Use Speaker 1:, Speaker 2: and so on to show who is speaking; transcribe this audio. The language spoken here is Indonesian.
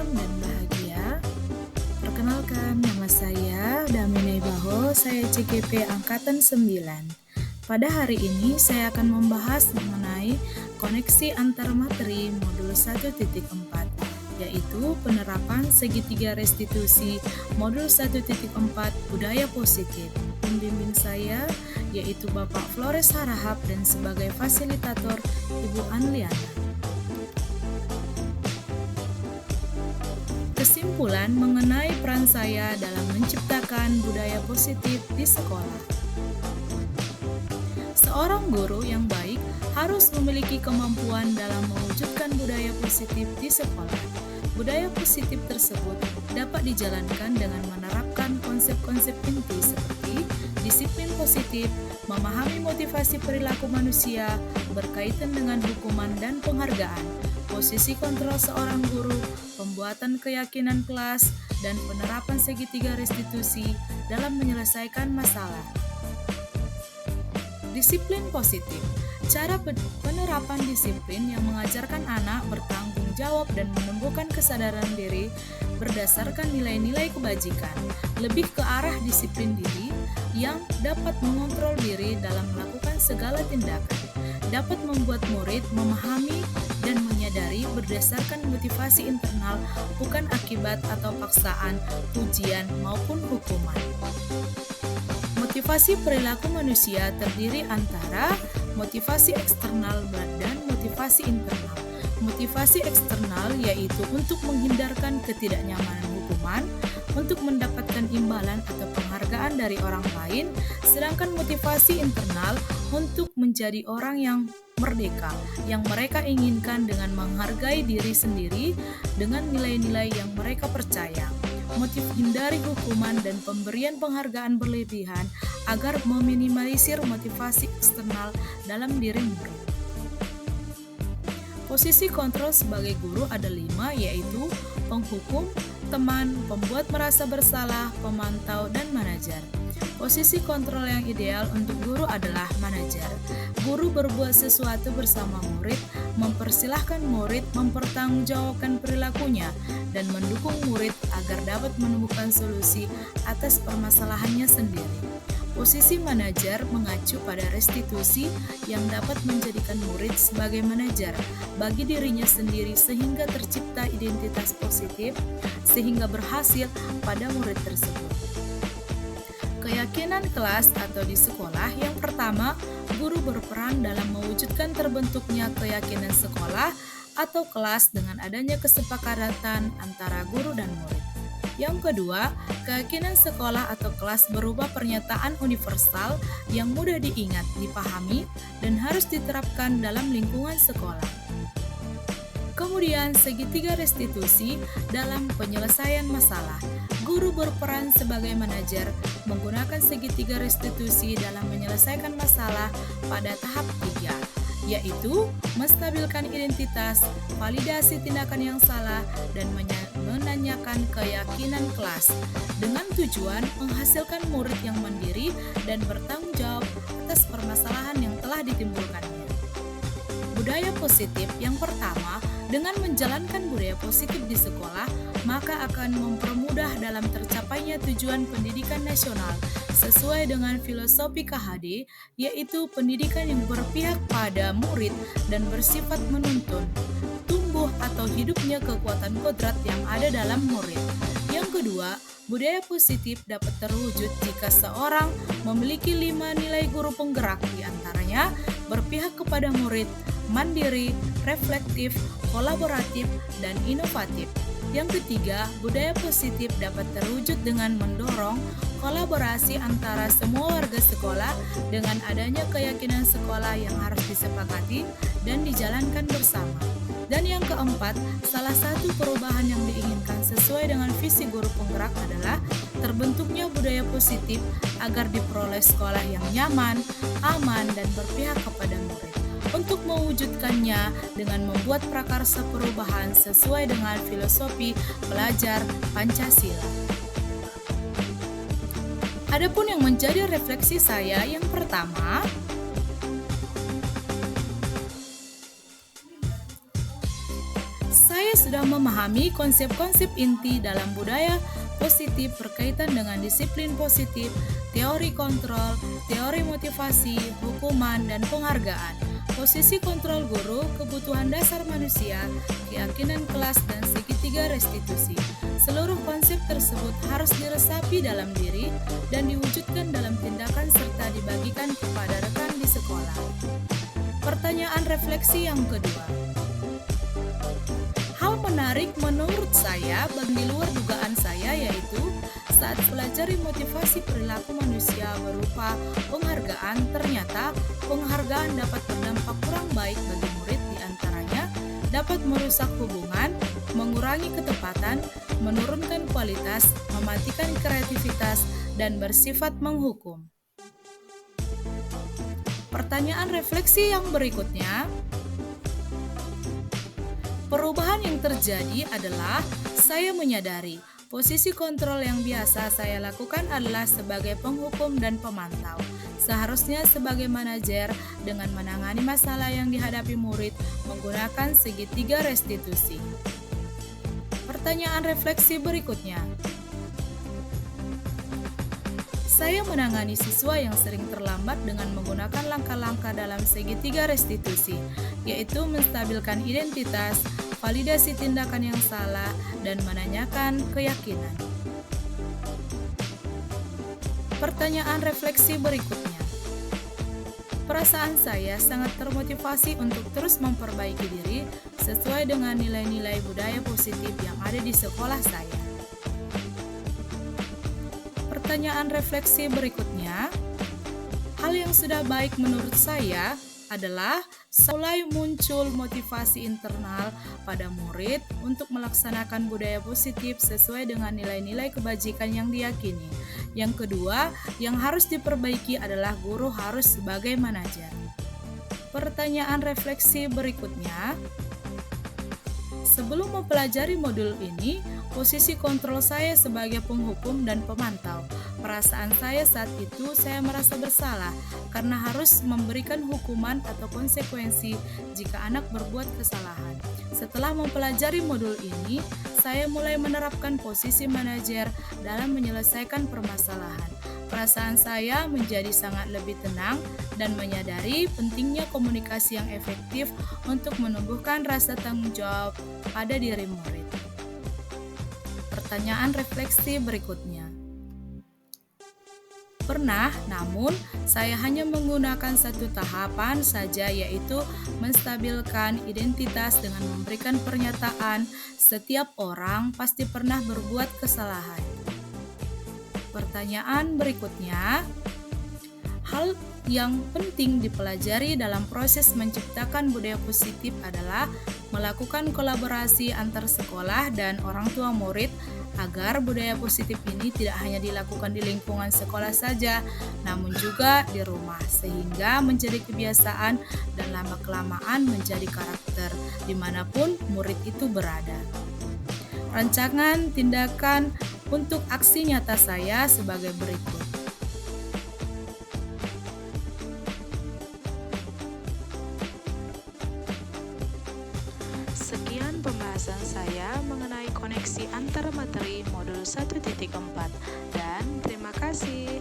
Speaker 1: tentram dan bahagia. Perkenalkan, nama saya Daminai Baho, saya CGP Angkatan 9. Pada hari ini saya akan membahas mengenai koneksi antar materi modul 1.4, yaitu penerapan segitiga restitusi modul 1.4 budaya positif. Pembimbing saya yaitu Bapak Flores Harahap dan sebagai fasilitator Ibu Anliana. Kesimpulan mengenai peran saya dalam menciptakan budaya positif di sekolah. Seorang guru yang baik harus memiliki kemampuan dalam mewujudkan budaya positif di sekolah. Budaya positif tersebut dapat dijalankan dengan menerapkan konsep-konsep inti seperti disiplin positif, memahami motivasi perilaku manusia berkaitan dengan hukuman dan penghargaan, posisi kontrol seorang guru, pembuatan keyakinan kelas, dan penerapan segitiga restitusi dalam menyelesaikan masalah. Disiplin positif. Cara penerapan disiplin yang mengajarkan anak bertanggung jawab dan menumbuhkan kesadaran diri berdasarkan nilai-nilai kebajikan, lebih ke arah disiplin diri yang dapat mengontrol diri dalam melakukan segala tindakan, dapat membuat murid memahami dan menyadari berdasarkan motivasi internal, bukan akibat atau paksaan, pujian, maupun hukuman. Motivasi perilaku manusia terdiri antara motivasi eksternal dan motivasi internal. Motivasi eksternal yaitu untuk menghindarkan ketidaknyamanan hukuman, untuk mendapatkan imbalan atau penghargaan dari orang lain, sedangkan motivasi internal untuk menjadi orang yang merdeka, yang mereka inginkan dengan menghargai diri sendiri dengan nilai-nilai yang mereka percaya. Motif hindari hukuman dan pemberian penghargaan berlebihan agar meminimalisir motivasi eksternal dalam diri murid. Posisi kontrol sebagai guru ada 5, yaitu penghukum, teman, pembuat merasa bersalah, pemantau, dan manajer. Posisi kontrol yang ideal untuk guru adalah manajer. Guru berbuat sesuatu bersama murid, mempersilahkan murid mempertanggungjawabkan perilakunya, dan mendukung murid agar dapat menemukan solusi atas permasalahannya sendiri. Posisi manajer mengacu pada restitusi yang dapat menjadikan murid sebagai manajer bagi dirinya sendiri sehingga tercipta identitas positif sehingga berhasil pada murid tersebut. Keyakinan kelas atau di sekolah, yang pertama, guru berperan dalam mewujudkan terbentuknya keyakinan sekolah atau kelas dengan adanya kesepakatan antara guru dan murid. Yang kedua, keyakinan sekolah atau kelas berupa pernyataan universal yang mudah diingat, dipahami, dan harus diterapkan dalam lingkungan sekolah. Kemudian, segitiga restitusi dalam penyelesaian masalah. Guru berperan sebagai manajer menggunakan segitiga restitusi dalam menyelesaikan masalah pada tahap 3, yaitu menstabilkan identitas, validasi tindakan yang salah, dan menanyakan keyakinan kelas dengan tujuan menghasilkan murid yang mandiri dan bertanggung jawab atas permasalahan yang telah ditimbulkannya. Budaya positif yang pertama, dengan menjalankan budaya positif di sekolah, maka akan mempermudah dalam tercapainya tujuan pendidikan nasional sesuai dengan filosofi KHD, yaitu pendidikan yang berpihak pada murid dan bersifat menuntun, tumbuh atau hidupnya kekuatan kodrat yang ada dalam murid. Yang kedua, budaya positif dapat terwujud jika seorang memiliki 5 nilai guru penggerak, diantaranya berpihak kepada murid, mandiri, reflektif, kolaboratif, dan inovatif. Yang ketiga, budaya positif dapat terwujud dengan mendorong kolaborasi antara semua warga sekolah dengan adanya keyakinan sekolah yang harus disepakati dan dijalankan bersama. Dan yang keempat, salah satu perubahan yang diinginkan sesuai dengan visi guru penggerak adalah terbentuknya budaya positif agar diperoleh sekolah yang nyaman, aman, dan berpihak kepada murid. Untuk mewujudkannya dengan membuat prakarsa perubahan sesuai dengan filosofi pelajar Pancasila. Adapun yang menjadi refleksi saya yang pertama, saya Saya sudah memahami konsep-konsep inti dalam budaya positif berkaitan dengan disiplin positif, teori kontrol, teori motivasi, hukuman, dan penghargaan. Posisi kontrol guru, kebutuhan dasar manusia, keyakinan kelas, dan segitiga restitusi. Seluruh konsep tersebut harus diresapi dalam diri dan diwujudkan dalam tindakan serta dibagikan kepada rekan di sekolah. Pertanyaan refleksi yang kedua. Hal menarik menurut saya bagi luar dugaan saya yaitu saat pelajari motivasi perilaku manusia berupa penghargaan, ternyata penghargaan dapat berdampak kurang baik bagi murid, diantaranya dapat merusak hubungan, mengurangi ketepatan, menurunkan kualitas, mematikan kreativitas, dan bersifat menghukum. Pertanyaan refleksi yang berikutnya. Perubahan yang terjadi adalah saya menyadari posisi kontrol yang biasa saya lakukan adalah sebagai penghukum dan pemantau. Seharusnya sebagai manajer dengan menangani masalah yang dihadapi murid menggunakan segitiga restitusi. Pertanyaan refleksi berikutnya. Saya menangani siswa yang sering terlambat dengan menggunakan langkah-langkah dalam segitiga restitusi, yaitu menstabilkan identitas, validasi tindakan yang salah, dan menanyakan keyakinan. Pertanyaan refleksi berikutnya. Perasaan saya sangat termotivasi untuk terus memperbaiki diri sesuai dengan nilai-nilai budaya positif yang ada di sekolah saya. Pertanyaan refleksi berikutnya. Hal yang sudah baik menurut saya adalah mulai muncul motivasi internal pada murid untuk melaksanakan budaya positif sesuai dengan nilai-nilai kebajikan yang diyakini. Yang kedua, yang harus diperbaiki adalah guru harus sebagai manajer. Pertanyaan refleksi berikutnya. Sebelum mempelajari modul ini, posisi kontrol saya sebagai penghukum dan pemantau. Perasaan saya saat itu saya merasa bersalah karena harus memberikan hukuman atau konsekuensi jika anak berbuat kesalahan. Setelah mempelajari modul ini, saya mulai menerapkan posisi manajer dalam menyelesaikan permasalahan. Perasaan saya menjadi sangat lebih tenang dan menyadari pentingnya komunikasi yang efektif untuk menumbuhkan rasa tanggung jawab pada diri murid. Pertanyaan refleksi berikutnya. Pernah, namun saya hanya menggunakan satu tahapan saja, yaitu menstabilkan identitas dengan memberikan pernyataan setiap orang pasti pernah berbuat kesalahan. Pertanyaan berikutnya. Hal yang penting dipelajari dalam proses menciptakan budaya positif adalah melakukan kolaborasi antar sekolah dan orang tua murid agar budaya positif ini tidak hanya dilakukan di lingkungan sekolah saja, namun juga di rumah, sehingga menjadi kebiasaan dan lama-kelamaan menjadi karakter dimanapun murid itu berada. Rancangan tindakan untuk aksi nyata saya sebagai berikut.
Speaker 2: Sekian pembahasan saya mengenai koneksi antar materi modul 1.4 dan terima kasih.